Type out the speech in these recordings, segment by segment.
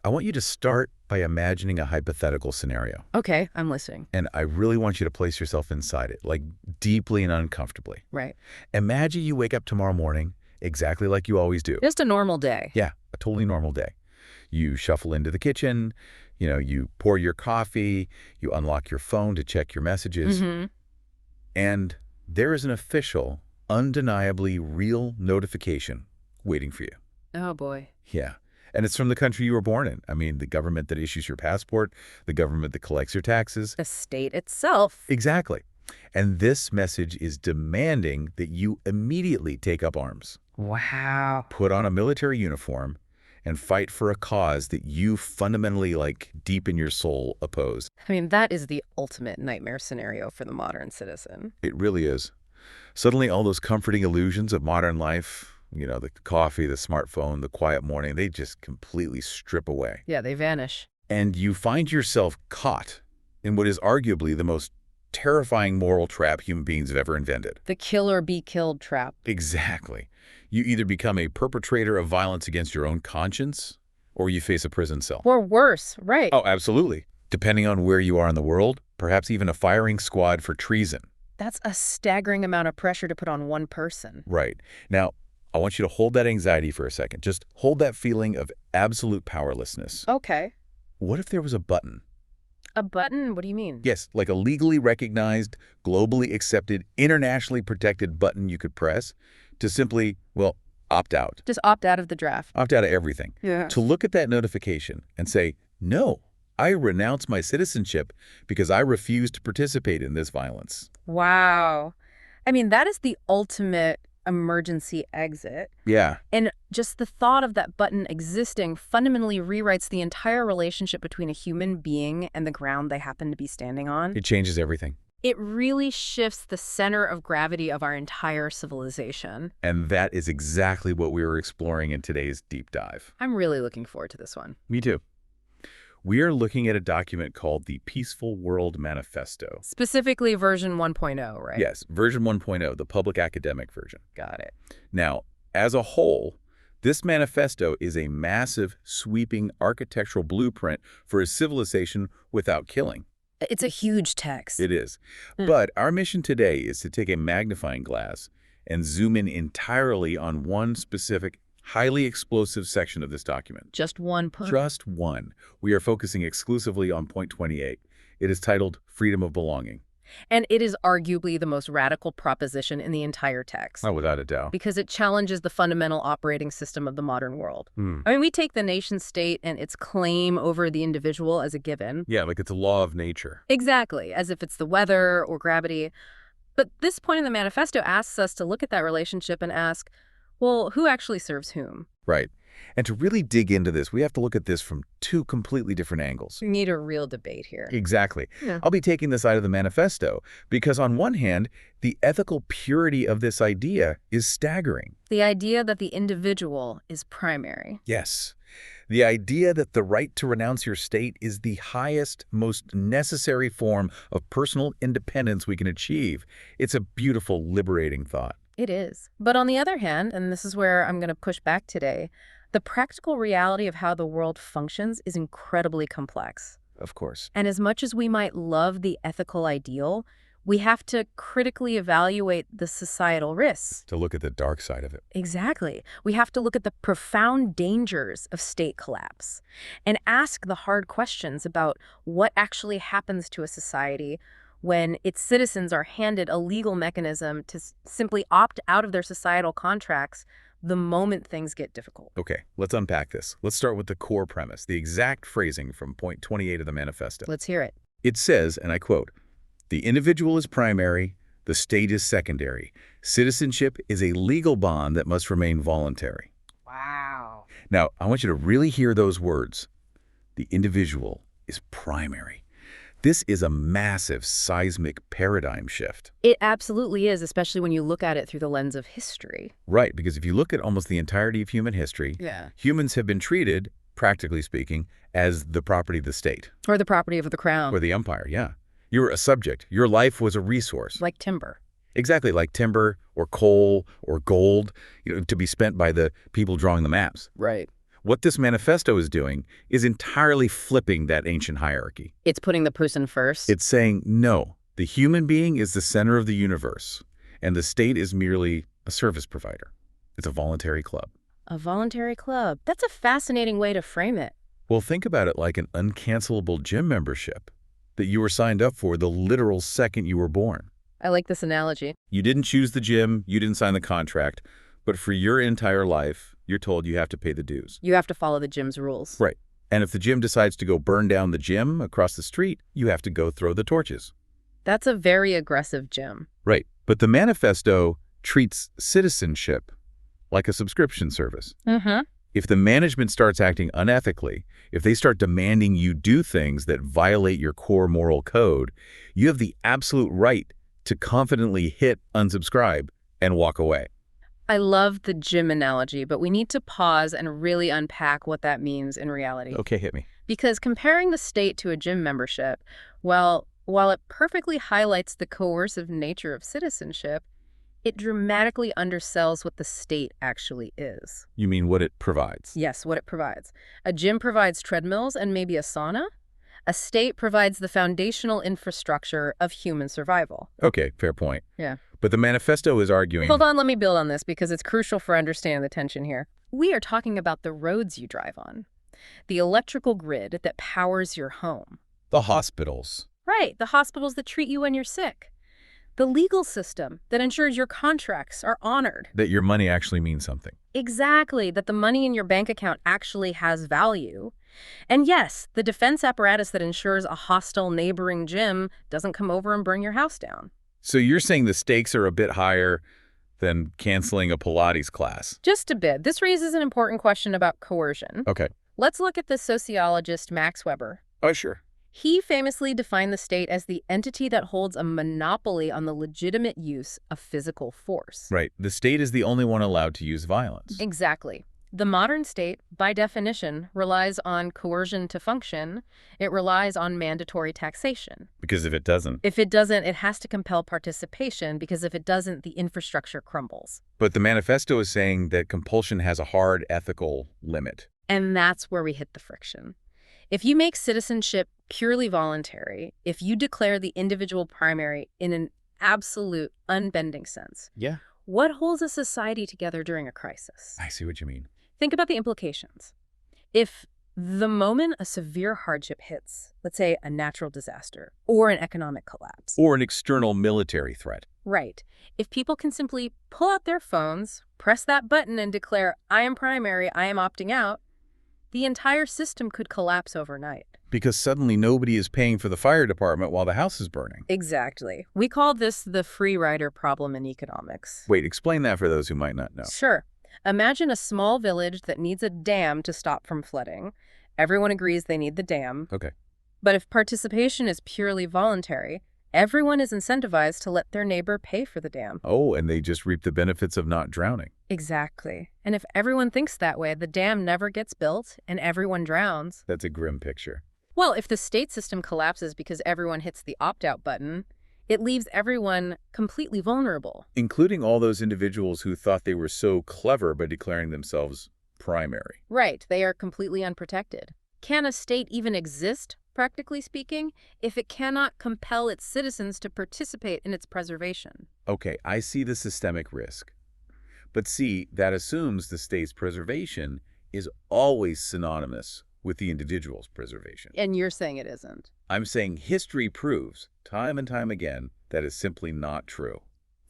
I want you to start by imagining a hypothetical scenario. Okay, I'm listening. And I really want you to place yourself inside it, like deeply and uncomfortably. Right. Imagine you wake up tomorrow morning exactly like you always do. Just a normal day. Yeah, a totally normal day. You shuffle into the kitchen, you pour your coffee, you unlock your phone to check your messages, and there is an official, undeniably real notification waiting for you. Oh, boy. Yeah. And it's from the country you were born in. I mean, the government that issues your passport, the government that collects your taxes. The state itself. Exactly. And this message is demanding that you immediately take up arms. Wow. Put on a military uniform and fight for a cause that you fundamentally, deep in your soul, oppose. I mean, that is the ultimate nightmare scenario for the modern citizen. It really is. Suddenly, all those comforting illusions of modern life, the coffee, the smartphone, the quiet morning, they just completely strip away. Yeah, they vanish. And you find yourself caught in what is arguably the most terrifying moral trap human beings have ever invented. The kill or be killed trap. Exactly. You either become a perpetrator of violence against your own conscience, or you face a prison cell. Or worse, right. Oh, absolutely. Depending on where you are in the world, perhaps even a firing squad for treason. That's a staggering amount of pressure to put on one person. Right. Now, I want you to hold that anxiety for a second. Just hold that feeling of absolute powerlessness. Okay. What if there was a button? A button? What do you mean? Yes, like a legally recognized, globally accepted, internationally protected button you could press to simply, opt out. Just opt out of the draft. Opt out of everything. Yeah. To look at that notification and say, no, I renounce my citizenship because I refuse to participate in this violence. Wow. I mean, that is the ultimate emergency exit. Yeah. And just the thought of that button existing fundamentally rewrites the entire relationship between a human being and the ground they happen to be standing on. It changes everything. It really shifts the center of gravity of our entire civilization. And that is exactly what we were exploring in today's deep dive. I'm really looking forward to this one. Me too. We are looking at a document called the Peaceful World Manifesto. Specifically version 1.0, right? Yes, version 1.0, the public academic version. Got it. Now, as a whole, this manifesto is a massive, sweeping architectural blueprint for a civilization without killing. It's a huge text. It is. But our mission today is to take a magnifying glass and zoom in entirely on one specific, highly explosive section of this document. Just one point. Just one. We are focusing exclusively on point 28. It is titled Freedom of Belonging. And it is arguably the most radical proposition in the entire text. Oh, without a doubt. Because it challenges the fundamental operating system of the modern world. I mean, we take the nation state and its claim over the individual as a given. Yeah, like it's a law of nature. Exactly, as if it's the weather or gravity. But this point in the manifesto asks us to look at that relationship and ask, well, who actually serves whom? Right. And to really dig into this, we have to look at this from two completely different angles. We need a real debate here. Exactly. Yeah. I'll be taking the side of the manifesto because on one hand, the ethical purity of this idea is staggering. The idea that the individual is primary. Yes. The idea that the right to renounce your state is the highest, most necessary form of personal independence we can achieve. It's a beautiful, liberating thought. It is. But on the other hand, and this is where I'm going to push back today, the practical reality of how the world functions is incredibly complex. Of course. And as much as we might love the ethical ideal, we have to critically evaluate the societal risks. To look at the dark side of it. Exactly. We have to look at the profound dangers of state collapse and ask the hard questions about what actually happens to a society when its citizens are handed a legal mechanism to simply opt out of their societal contracts the moment things get difficult. Okay, let's unpack this. Let's start with the core premise, the exact phrasing from point 28 of the manifesto. Let's hear it. It says, and I quote, "The individual is primary, the state is secondary. Citizenship is a legal bond that must remain voluntary." Wow. Now, I want you to really hear those words. The individual is primary. This is a massive seismic paradigm shift. It absolutely is, especially when you look at it through the lens of history. Right, because if you look at almost the entirety of human history, humans have been treated, practically speaking, as the property of the state. Or the property of the crown. Or the empire, yeah. You're a subject. Your life was a resource. Like timber. Exactly, like timber or coal or gold, to be spent by the people drawing the maps. Right. What this manifesto is doing is entirely flipping that ancient hierarchy. It's putting the person first? It's saying, no, the human being is the center of the universe, and the state is merely a service provider. It's a voluntary club. A voluntary club. That's a fascinating way to frame it. Well, think about it like an uncancelable gym membership that you were signed up for the literal second you were born. I like this analogy. You didn't choose the gym, you didn't sign the contract, but for your entire life, you're told you have to pay the dues. You have to follow the gym's rules. Right. And if the gym decides to go burn down the gym across the street, you have to go throw the torches. That's a very aggressive gym. Right. But the manifesto treats citizenship like a subscription service. If the management starts acting unethically, if they start demanding you do things that violate your core moral code, you have the absolute right to confidently hit unsubscribe and walk away. I love the gym analogy, but we need to pause and really unpack what that means in reality. Okay, hit me. Because comparing the state to a gym membership, well, while it perfectly highlights the coercive nature of citizenship, it dramatically undersells what the state actually is. You mean what it provides? Yes, what it provides. A gym provides treadmills and maybe a sauna. A state provides the foundational infrastructure of human survival. Okay, fair point. Yeah. But the manifesto is arguing... Hold on, let me build on this because it's crucial for understanding the tension here. We are talking about the roads you drive on, the electrical grid that powers your home. The hospitals. Right, the hospitals that treat you when you're sick. The legal system that ensures your contracts are honored. That your money actually means something. Exactly, that the money in your bank account actually has value. And yes, the defense apparatus that ensures a hostile neighboring gym doesn't come over and burn your house down. So you're saying the stakes are a bit higher than canceling a Pilates class? Just a bit. This raises an important question about coercion. Okay. Let's look at the sociologist Max Weber. Oh, sure. He famously defined the state as the entity that holds a monopoly on the legitimate use of physical force. Right. The state is the only one allowed to use violence. Exactly. The modern state, by definition, relies on coercion to function. It relies on mandatory taxation. Because if it doesn't... If it doesn't, it has to compel participation, because if it doesn't, the infrastructure crumbles. But the manifesto is saying that compulsion has a hard ethical limit. And that's where we hit the friction. If you make citizenship purely voluntary, if you declare the individual primary in an absolute, unbending sense, Yeah. what holds a society together during a crisis? I see what you mean. Think about the implications. If the moment a severe hardship hits, let's say a natural disaster or an economic collapse. Or an external military threat. Right. If people can simply pull out their phones, press that button and declare, I am primary, I am opting out, the entire system could collapse overnight. Because suddenly nobody is paying for the fire department while the house is burning. Exactly. We call this the free rider problem in economics. Wait, explain that for those who might not know. Sure. Imagine a small village that needs a dam to stop from flooding. Everyone agrees they need the dam. Okay. But if participation is purely voluntary, everyone is incentivized to let their neighbor pay for the dam. Oh, and they just reap the benefits of not drowning. Exactly. And if everyone thinks that way, the dam never gets built and everyone drowns. That's a grim picture. Well, if the state system collapses because everyone hits the opt-out button, it leaves everyone completely vulnerable. Including all those individuals who thought they were so clever by declaring themselves primary. Right. They are completely unprotected. Can a state even exist, practically speaking, if it cannot compel its citizens to participate in its preservation? Okay, I see the systemic risk. But see, that assumes the state's preservation is always synonymous with the individual's preservation. And you're saying it isn't. I'm saying history proves, time and time again, that is simply not true.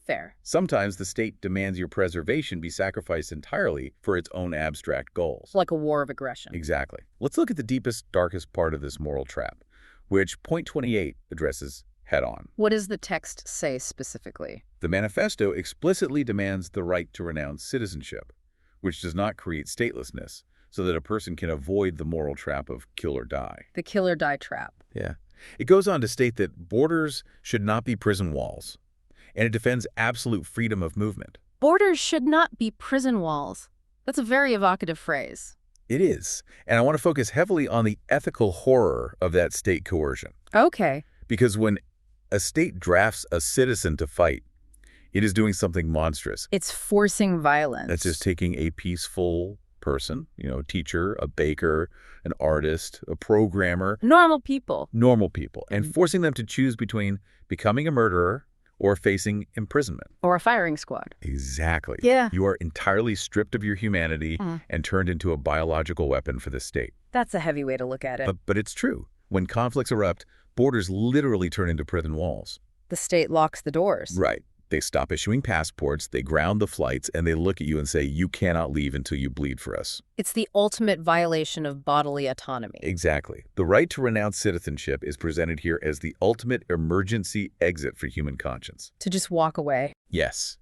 Fair. Sometimes the state demands your preservation be sacrificed entirely for its own abstract goals. Like a war of aggression. Exactly. Let's look at the deepest, darkest part of this moral trap, which point 28 addresses head-on. What does the text say specifically? The manifesto explicitly demands the right to renounce citizenship, which does not create statelessness, so that a person can avoid the moral trap of kill or die. The kill or die trap. Yeah. It goes on to state that borders should not be prison walls, and it defends absolute freedom of movement. Borders should not be prison walls. That's a very evocative phrase. It is, and I want to focus heavily on the ethical horror of that state coercion. Okay. Because when a state drafts a citizen to fight, it is doing something monstrous. It's forcing violence. That's just taking a peaceful person, a teacher, a baker, an artist, a programmer, Normal people. normal people, and forcing them to choose between becoming a murderer or facing imprisonment. Or a firing squad. Exactly. Yeah. You are entirely stripped of your humanity and turned into a biological weapon for the state. That's a heavy way to look at it. But it's true. When conflicts erupt, borders literally turn into prison walls. The state locks the doors. Right. They stop issuing passports, they ground the flights, and they look at you and say, you cannot leave until you bleed for us. It's the ultimate violation of bodily autonomy. Exactly. The right to renounce citizenship is presented here as the ultimate emergency exit for human conscience. To just walk away. Yes.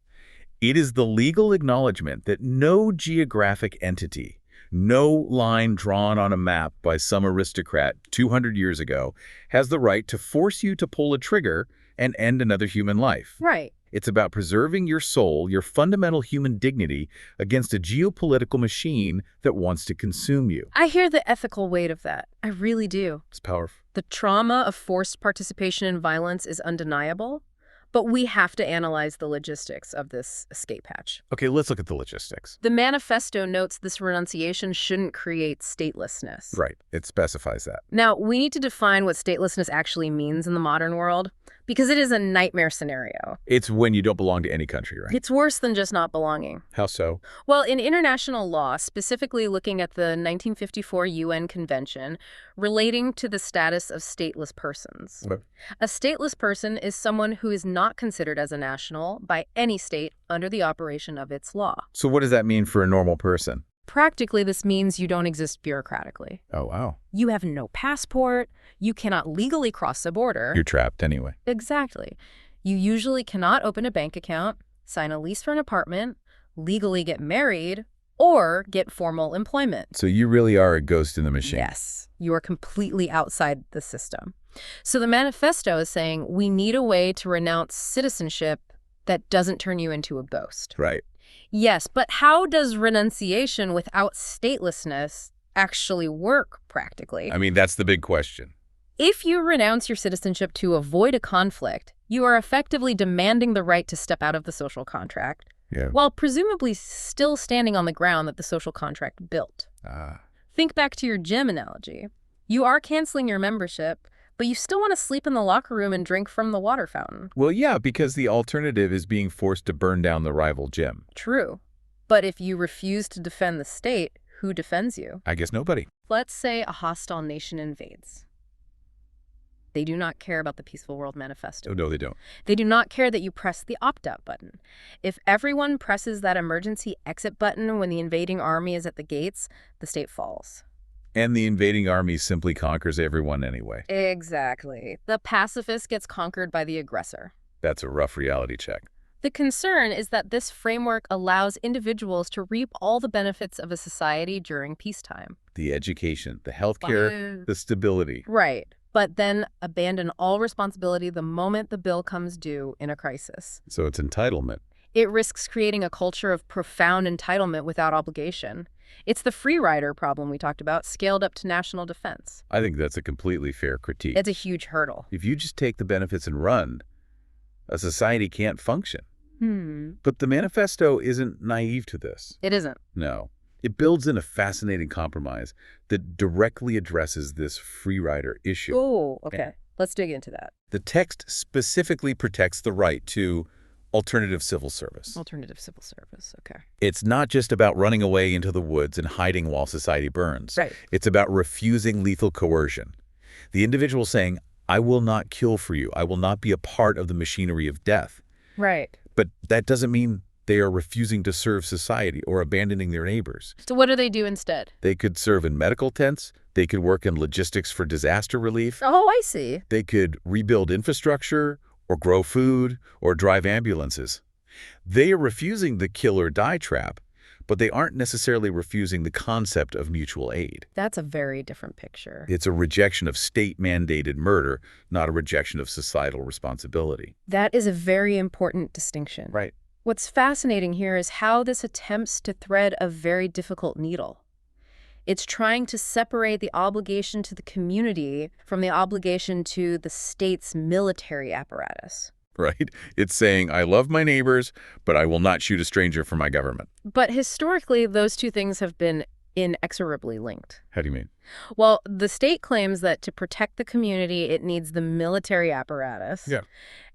It is the legal acknowledgement that no geographic entity, no line drawn on a map by some aristocrat 200 years ago, has the right to force you to pull a trigger and end another human life. Right. It's about preserving your soul, your fundamental human dignity, against a geopolitical machine that wants to consume you. I hear the ethical weight of that. I really do. It's powerful. The trauma of forced participation in violence is undeniable, but we have to analyze the logistics of this escape hatch. Okay, let's look at the logistics. The manifesto notes this renunciation shouldn't create statelessness. Right. It specifies that. Now, we need to define what statelessness actually means in the modern world, because it is a nightmare scenario. It's when you don't belong to any country, right? It's worse than just not belonging. How so? Well, in international law, specifically looking at the 1954 UN Convention relating to the status of stateless persons. Okay. A stateless person is someone who is not considered as a national by any state under the operation of its law. So what does that mean for a normal person? Practically, this means you don't exist bureaucratically. Oh, wow. You have no passport. You cannot legally cross a border. You're trapped anyway. Exactly. You usually cannot open a bank account, sign a lease for an apartment, legally get married, or get formal employment. So you really are a ghost in the machine. Yes, you are completely outside the system. So the manifesto is saying we need a way to renounce citizenship that doesn't turn you into a ghost. Right. Yes, but how does renunciation without statelessness actually work practically? I mean, that's the big question. If you renounce your citizenship to avoid a conflict, you are effectively demanding the right to step out of the social contract, while presumably still standing on the ground that the social contract built. Think back to your gym analogy. You are canceling your membership, but you still want to sleep in the locker room and drink from the water fountain. Well, yeah, because the alternative is being forced to burn down the rival gym. True. But if you refuse to defend the state, who defends you? I guess nobody. Let's say a hostile nation invades. They do not care about the Peaceful World Manifesto. Oh, no, they don't. They do not care that you press the opt-out button. If everyone presses that emergency exit button when the invading army is at the gates, the state falls. And the invading army simply conquers everyone anyway. Exactly. The pacifist gets conquered by the aggressor. That's a rough reality check. The concern is that this framework allows individuals to reap all the benefits of a society during peacetime. The education, the healthcare, the stability. Right. But then abandon all responsibility the moment the bill comes due in a crisis. So it's entitlement. It risks creating a culture of profound entitlement without obligation. It's the free rider problem we talked about, scaled up to national defense. I think that's a completely fair critique. It's a huge hurdle. If you just take the benefits and run, a society can't function. But the manifesto isn't naive to this. It isn't. No. It builds in a fascinating compromise that directly addresses this free rider issue. Oh, okay. Let's dig into that. The text specifically protects the right to alternative civil service. Alternative civil service, okay. It's not just about running away into the woods and hiding while society burns. Right. It's about refusing lethal coercion. The individual saying, I will not kill for you. I will not be a part of the machinery of death. Right. But that doesn't mean they are refusing to serve society or abandoning their neighbors. So what do they do instead? They could serve in medical tents. They could work in logistics for disaster relief. Oh, I see. They could rebuild infrastructure or grow food or drive ambulances. They are refusing the kill or die trap, but they aren't necessarily refusing the concept of mutual aid. That's a very different picture. It's a rejection of state-mandated murder, not a rejection of societal responsibility. That is a very important distinction. Right. What's fascinating here is how this attempts to thread a very difficult needle. It's trying to separate the obligation to the community from the obligation to the state's military apparatus. right? It's saying, I love my neighbors, but I will not shoot a stranger for my government. But historically, those two things have been inexorably linked. How do you mean? Well, the state claims that to protect the community, it needs the military apparatus. Yeah.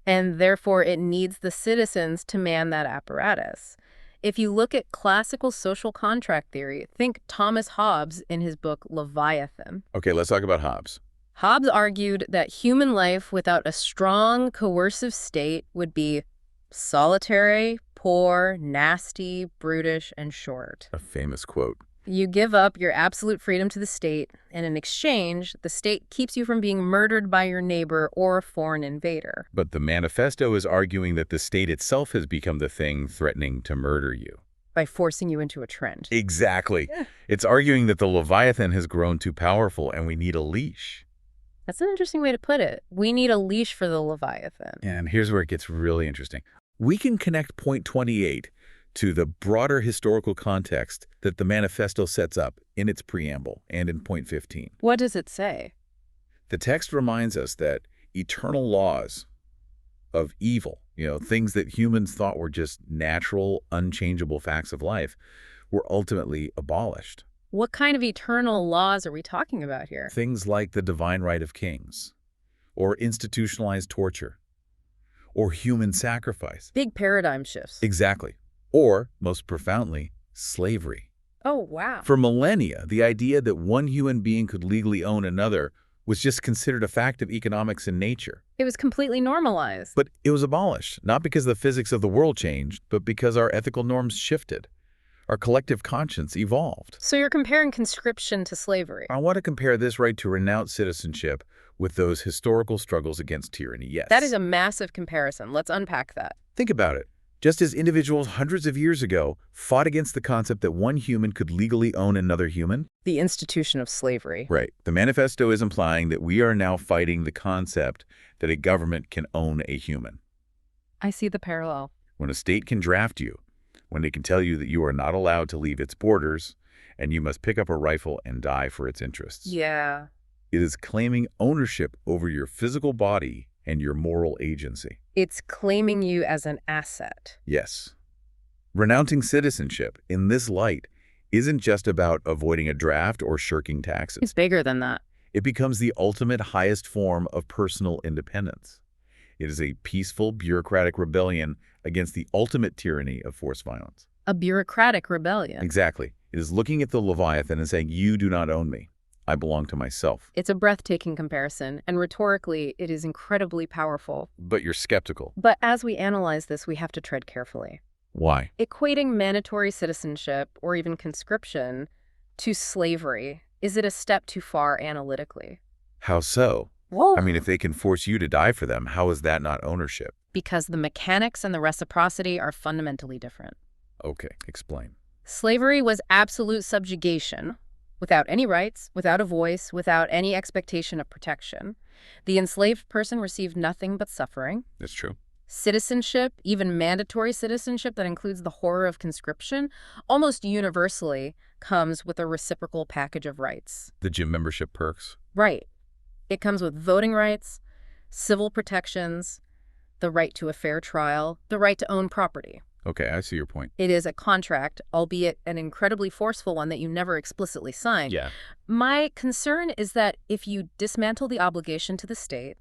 And therefore, it needs the citizens to man that apparatus. If you look at classical social contract theory, think Thomas Hobbes in his book Leviathan. Okay, let's talk about Hobbes. Hobbes argued that human life without a strong, coercive state would be solitary, poor, nasty, brutish, and short. A famous quote. You give up your absolute freedom to the state, and in exchange, the state keeps you from being murdered by your neighbor or a foreign invader. But the Manifesto is arguing that the state itself has become the thing threatening to murder you. By forcing you into a trend. Exactly. Yeah. It's arguing that the Leviathan has grown too powerful and we need a leash. That's an interesting way to put it. We need a leash for the Leviathan. And here's where it gets really interesting. We can connect point 28 to the broader historical context that the Manifesto sets up in its preamble and in point 15. What does it say? The text reminds us that eternal laws of evil, things that humans thought were just natural, unchangeable facts of life, were ultimately abolished. What kind of eternal laws are we talking about here? Things like the divine right of kings, or institutionalized torture, or human sacrifice. Big paradigm shifts. Exactly. Or, most profoundly, slavery. Oh, wow. For millennia, the idea that one human being could legally own another was just considered a fact of economics and nature. It was completely normalized. But it was abolished, not because the physics of the world changed, but because our ethical norms shifted. Our collective conscience evolved. So you're comparing conscription to slavery. I want to compare this right to renounce citizenship with those historical struggles against tyranny, yes. That is a massive comparison. Let's unpack that. Think about it. Just as individuals hundreds of years ago fought against the concept that one human could legally own another human. The institution of slavery. Right. The Manifesto is implying that we are now fighting the concept that a government can own a human. I see the parallel. When a state can draft you, when it can tell you that you are not allowed to leave its borders, and you must pick up a rifle and die for its interests. Yeah. It is claiming ownership over your physical body and your moral agency. It's claiming you as an asset. Yes. Renouncing citizenship in this light isn't just about avoiding a draft or shirking taxes. It's bigger than that. It becomes the ultimate highest form of personal independence. It is a peaceful, bureaucratic rebellion against the ultimate tyranny of forced violence. A bureaucratic rebellion. Exactly. It is looking at the Leviathan and saying, you do not own me. I belong to myself. It's a breathtaking comparison, and rhetorically, it is incredibly powerful. But you're skeptical. But as we analyze this, we have to tread carefully. Why? Equating mandatory citizenship, or even conscription, to slavery, is it a step too far analytically? How so? Whoa. I mean, if they can force you to die for them, how is that not ownership? Because the mechanics and the reciprocity are fundamentally different. Okay, explain. Slavery was absolute subjugation, without any rights, without a voice, without any expectation of protection. The enslaved person received nothing but suffering. That's true. Citizenship, even mandatory citizenship that includes the horror of conscription, almost universally comes with a reciprocal package of rights. The gym membership perks? Right. It comes with voting rights, civil protections, the right to a fair trial, the right to own property. Okay, I see your point. It is a contract, albeit an incredibly forceful one that you never explicitly signed. Yeah. My concern is that if you dismantle the obligation to the state,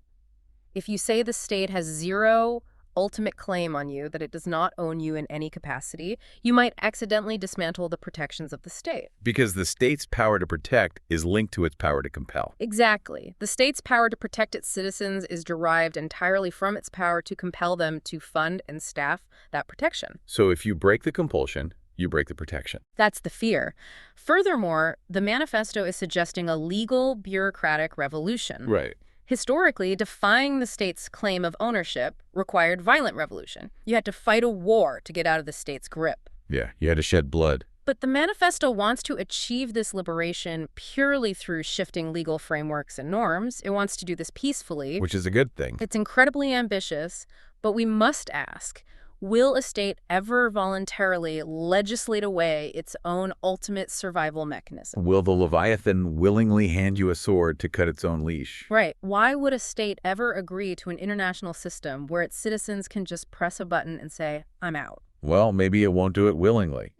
if you say the state has zero ultimate claim on you, that it does not own you in any capacity, you might accidentally dismantle the protections of the state. Because the state's power to protect is linked to its power to compel. Exactly. The state's power to protect its citizens is derived entirely from its power to compel them to fund and staff that protection. So if you break the compulsion, you break the protection. That's the fear. Furthermore, the Manifesto is suggesting a legal bureaucratic revolution. Right. Historically, defying the state's claim of ownership required violent revolution. You had to fight a war to get out of the state's grip. Yeah, you had to shed blood. But the Manifesto wants to achieve this liberation purely through shifting legal frameworks and norms. It wants to do this peacefully. Which is a good thing. It's incredibly ambitious, but we must ask, Will a state ever voluntarily legislate away its own ultimate survival mechanism? Will the leviathan willingly hand you a sword to cut its own leash? Right. Why would a state ever agree to an international system where its citizens can just press a button and say, I'm out? Well, maybe it won't do it willingly.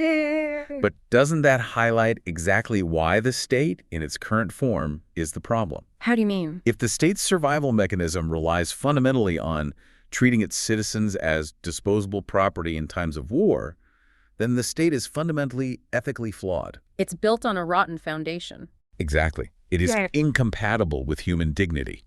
But doesn't that highlight exactly why the state, in its current form, is the problem? How do you mean? If the state's survival mechanism relies fundamentally on treating its citizens as disposable property in times of war, then the state is fundamentally ethically flawed. It's built on a rotten foundation. Exactly. It is incompatible with human dignity.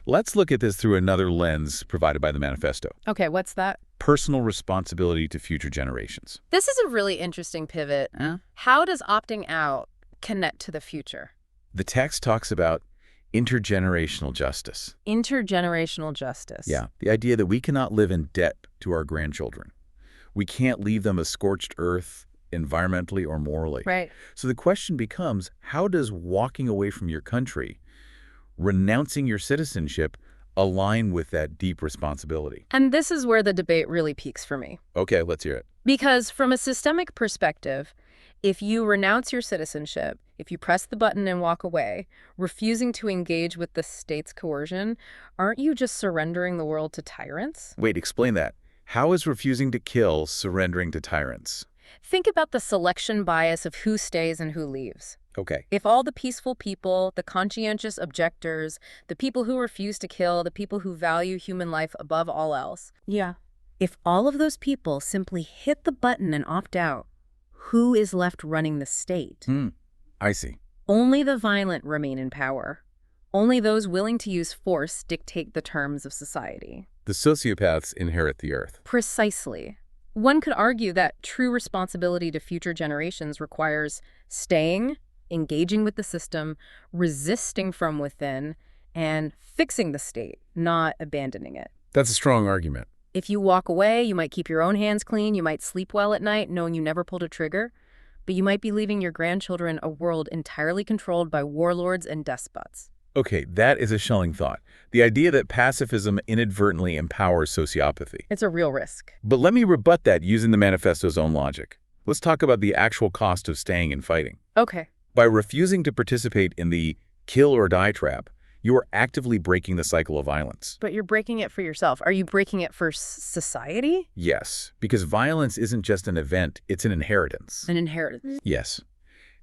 Let's look at this through another lens provided by the Manifesto. Okay, what's that? Personal responsibility to future generations. This is a really interesting pivot. How does opting out connect to the future? The text talks about intergenerational justice. Intergenerational justice. Yeah, the idea that we cannot live in debt to our grandchildren. We can't leave them a scorched earth environmentally or morally. Right. So the question becomes, how does walking away from your country, renouncing your citizenship, align with that deep responsibility? And this is where the debate really peaks for me. Okay, let's hear it. Because from a systemic perspective, if you renounce your citizenship, if you press the button and walk away, refusing to engage with the state's coercion, aren't you just surrendering the world to tyrants? Wait, explain that. How is refusing to kill surrendering to tyrants? Think about the selection bias of who stays and who leaves. Okay. If all the peaceful people, the conscientious objectors, the people who refuse to kill, the people who value human life above all else. Yeah. If all of those people simply hit the button and opt out, who is left running the state? I see. Only the violent remain in power. Only those willing to use force dictate the terms of society. The sociopaths inherit the earth. Precisely. One could argue that true responsibility to future generations requires staying, engaging with the system, resisting from within, and fixing the state, not abandoning it. That's a strong argument. If you walk away, you might keep your own hands clean, you might sleep well at night knowing you never pulled a trigger, but you might be leaving your grandchildren a world entirely controlled by warlords and despots. Okay, that is a chilling thought. The idea that pacifism inadvertently empowers sociopathy. It's a real risk. But let me rebut that using the Manifesto's own logic. Let's talk about the actual cost of staying and fighting. Okay. By refusing to participate in the kill or die trap, you are actively breaking the cycle of violence. But you're breaking it for yourself. Are you breaking it for society? Yes, because violence isn't just an event, it's an inheritance. An inheritance. Yes.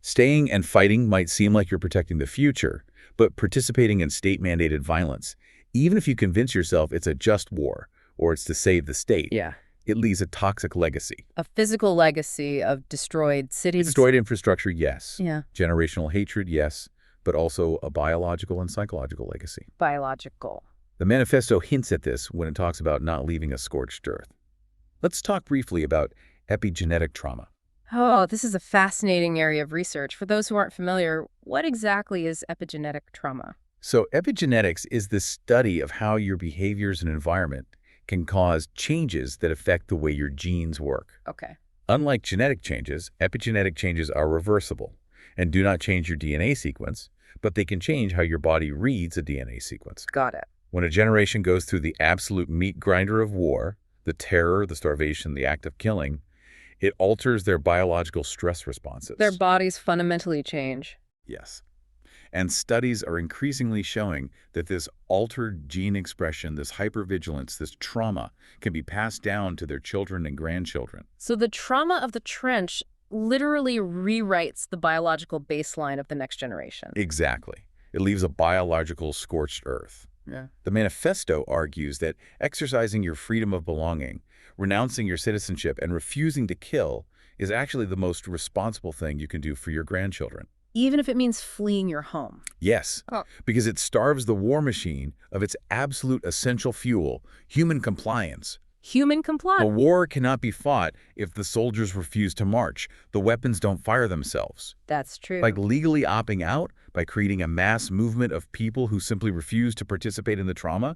Staying and fighting might seem like you're protecting the future, but participating in state-mandated violence, even if you convince yourself it's a just war or it's to save the state, it leaves a toxic legacy. A physical legacy of destroyed cities. Destroyed infrastructure, yes. Yeah. Generational hatred, yes, but also a biological and psychological legacy. Biological. The Manifesto hints at this when it talks about not leaving a scorched earth. Let's talk briefly about epigenetic trauma. Oh, this is a fascinating area of research. For those who aren't familiar, what exactly is epigenetic trauma? So epigenetics is the study of how your behaviors and environment can cause changes that affect the way your genes work. Okay. Unlike genetic changes, epigenetic changes are reversible and do not change your DNA sequence, but they can change how your body reads a DNA sequence. Got it. When a generation goes through the absolute meat grinder of war, the terror, the starvation, the act of killing, it alters their biological stress responses. Their bodies fundamentally change. Yes. And studies are increasingly showing that this altered gene expression, this hypervigilance, this trauma can be passed down to their children and grandchildren. So the trauma of the trench literally rewrites the biological baseline of the next generation. Exactly. It leaves a biological scorched earth. Yeah. The Manifesto argues that exercising your freedom of belonging, renouncing your citizenship, and refusing to kill is actually the most responsible thing you can do for your grandchildren. Even if it means fleeing your home. Yes, because it starves the war machine of its absolute essential fuel, human compliance. Human A compliance. war cannot be fought if the soldiers refuse to march. The weapons don't fire themselves. That's true. By legally opting out, by creating a mass movement of people who simply refuse to participate in the trauma,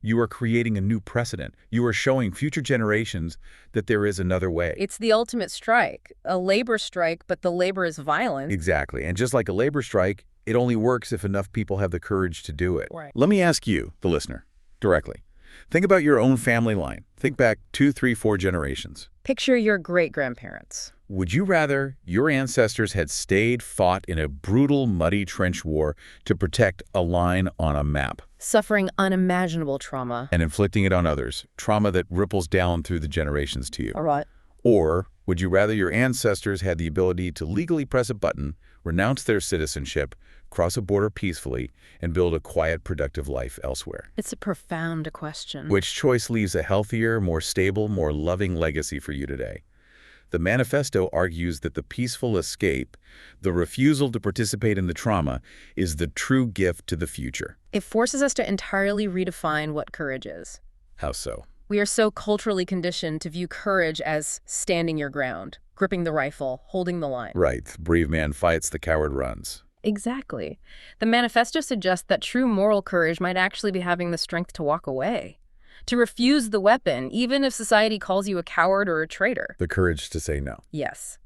you are creating a new precedent. You are showing future generations that there is another way. It's the ultimate strike, a labor strike, but the labor is violent. Exactly. And just like a labor strike, it only works if enough people have the courage to do it. Right. Let me ask you, the listener, directly. Think about your own family line. Think back 2, 3, 4 generations. Picture your great-grandparents. Would you rather your ancestors had stayed, fought in a brutal, muddy trench war to protect a line on a map? Suffering unimaginable trauma. And inflicting it on others, trauma that ripples down through the generations to you. All right. Or would you rather your ancestors had the ability to legally press a button, renounce their citizenship, cross a border peacefully, and build a quiet, productive life elsewhere? It's a profound question. Which choice leaves a healthier, more stable, more loving legacy for you today? The Manifesto argues that the peaceful escape, the refusal to participate in the trauma, is the true gift to the future. It forces us to entirely redefine what courage is. How so? We are so culturally conditioned to view courage as standing your ground, gripping the rifle, holding the line. Right. The brave man fights, the coward runs. Exactly. The Manifesto suggests that true moral courage might actually be having the strength to walk away, to refuse the weapon, even if society calls you a coward or a traitor. The courage to say no. Yes.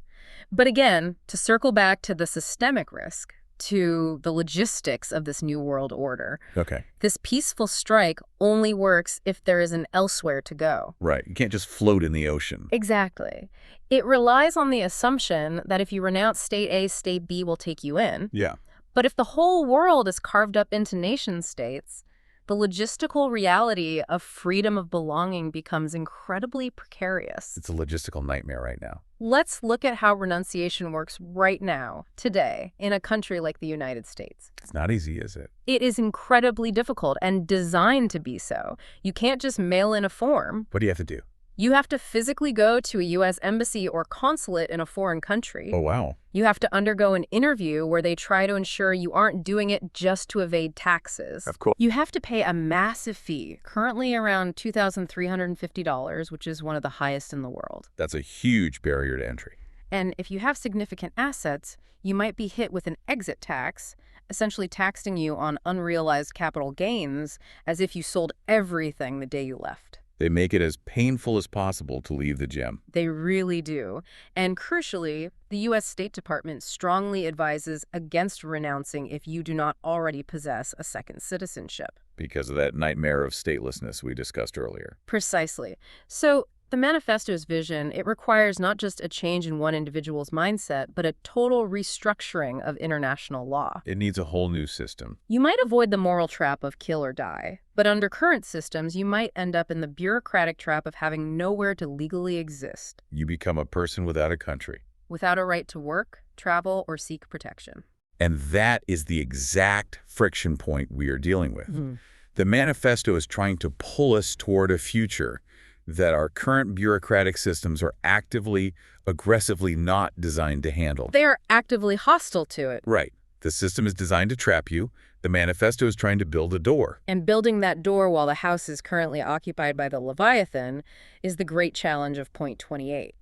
But again, to circle back to the systemic risk, to the logistics of this new world order, Okay. this peaceful strike only works if there is an elsewhere to go. Right. You can't just float in the ocean. Exactly. It relies on the assumption that if you renounce state A, state B will take you in. Yeah. But if the whole world is carved up into nation states, the logistical reality of freedom of belonging becomes incredibly precarious. It's a logistical nightmare right now. Let's look at how renunciation works right now, today, in a country like the United States. It's not easy, is it? It is incredibly difficult and designed to be so. You can't just mail in a form. What do you have to do? You have to physically go to a U.S. embassy or consulate in a foreign country. Oh, wow. You have to undergo an interview where they try to ensure you aren't doing it just to evade taxes. Of course. You have to pay a massive fee, currently around $2,350, which is one of the highest in the world. That's a huge barrier to entry. And if you have significant assets, you might be hit with an exit tax, essentially taxing you on unrealized capital gains as if you sold everything the day you left. They make it as painful as possible to leave the gem. They really do. And crucially, the U.S. State Department strongly advises against renouncing if you do not already possess a second citizenship. Because of that nightmare of statelessness we discussed earlier. Precisely. So the Manifesto's vision, it requires not just a change in one individual's mindset, but a total restructuring of international law. It needs a whole new system. You might avoid the moral trap of kill or die, but under current systems, you might end up in the bureaucratic trap of having nowhere to legally exist. You become a person without a country. Without a right to work, travel, or seek protection. And that is the exact friction point we are dealing with. Mm-hmm. The Manifesto is trying to pull us toward a future that our current bureaucratic systems are actively, aggressively not designed to handle. They are actively hostile to it. Right. The system is designed to trap you. The Manifesto is trying to build a door. And building that door while the house is currently occupied by the leviathan is the great challenge of point 28.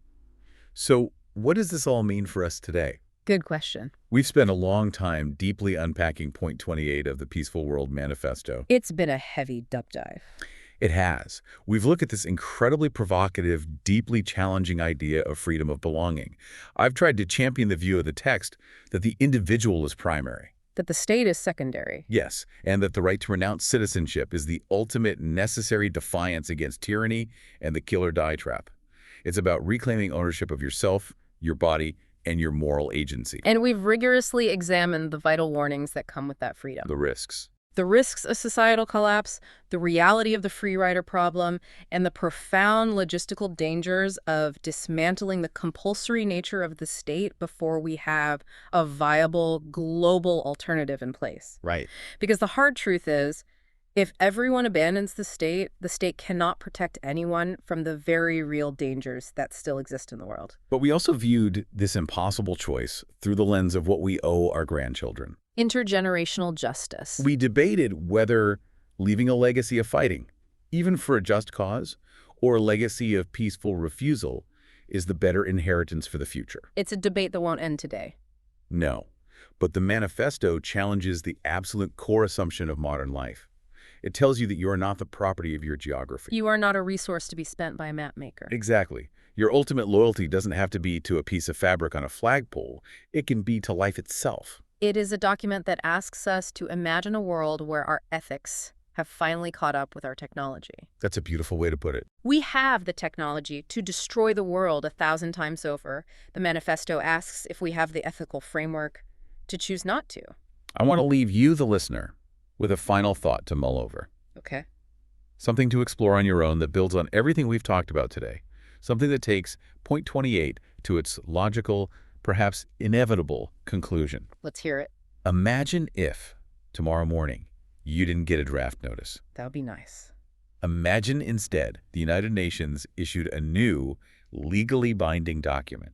So what does this all mean for us today? Good question. We've spent a long time deeply unpacking point 28 of the Peaceful World Manifesto. It's been a heavy deep dive. It has. We've looked at this incredibly provocative, deeply challenging idea of freedom of belonging. I've tried to champion the view of the text that the individual is primary. That the state is secondary. Yes, and that the right to renounce citizenship is the ultimate necessary defiance against tyranny and the kill or die trap. It's about reclaiming ownership of yourself, your body, and your moral agency. And we've rigorously examined the vital warnings that come with that freedom. The risks. The risks of societal collapse, the reality of the free rider problem, and the profound logistical dangers of dismantling the compulsory nature of the state before we have a viable global alternative in place. Right. Because the hard truth is, if everyone abandons the state cannot protect anyone from the very real dangers that still exist in the world. But we also viewed this impossible choice through the lens of what we owe our grandchildren. Intergenerational justice. We debated whether leaving a legacy of fighting, even for a just cause, or a legacy of peaceful refusal is the better inheritance for the future. It's a debate that won't end today. No, but the Manifesto challenges the absolute core assumption of modern life. It tells you that you are not the property of your geography. You are not a resource to be spent by a map maker. Exactly. Your ultimate loyalty doesn't have to be to a piece of fabric on a flagpole. It can be to life itself. It is a document that asks us to imagine a world where our ethics have finally caught up with our technology. That's a beautiful way to put it. We have the technology to destroy the world 1,000 times over. The Manifesto asks if we have the ethical framework to choose not to. I want to leave you, the listener, with a final thought to mull over. Okay. Something to explore on your own that builds on everything we've talked about today. Something that takes point 28 to its logical, perhaps inevitable conclusion. Let's hear it. Imagine if, tomorrow morning, you didn't get a draft notice. That would be nice. Imagine instead the United Nations issued a new, legally binding document,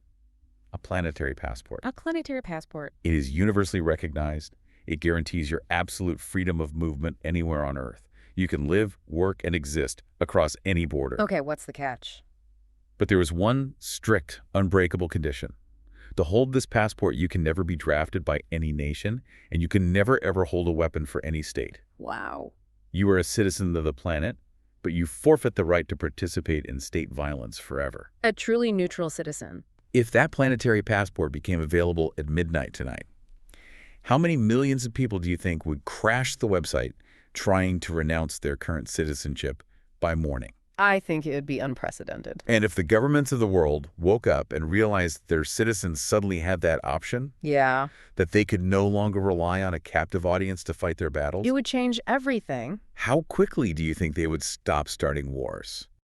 a planetary passport. A planetary passport. It is universally recognized. It guarantees your absolute freedom of movement anywhere on Earth. You can live, work, and exist across any border. Okay, what's the catch? But there is one strict, unbreakable condition. To hold this passport, you can never be drafted by any nation, and you can never ever hold a weapon for any state. Wow. You are a citizen of the planet, but you forfeit the right to participate in state violence forever. A truly neutral citizen. If that planetary passport became available at midnight tonight, how many millions of people do you think would crash the website trying to renounce their current citizenship by morning? I think it would be unprecedented. And if the governments of the world woke up and realized their citizens suddenly had that option, Yeah. that they could no longer rely on a captive audience to fight their battles, It would change everything. how quickly do you think they would stop starting wars?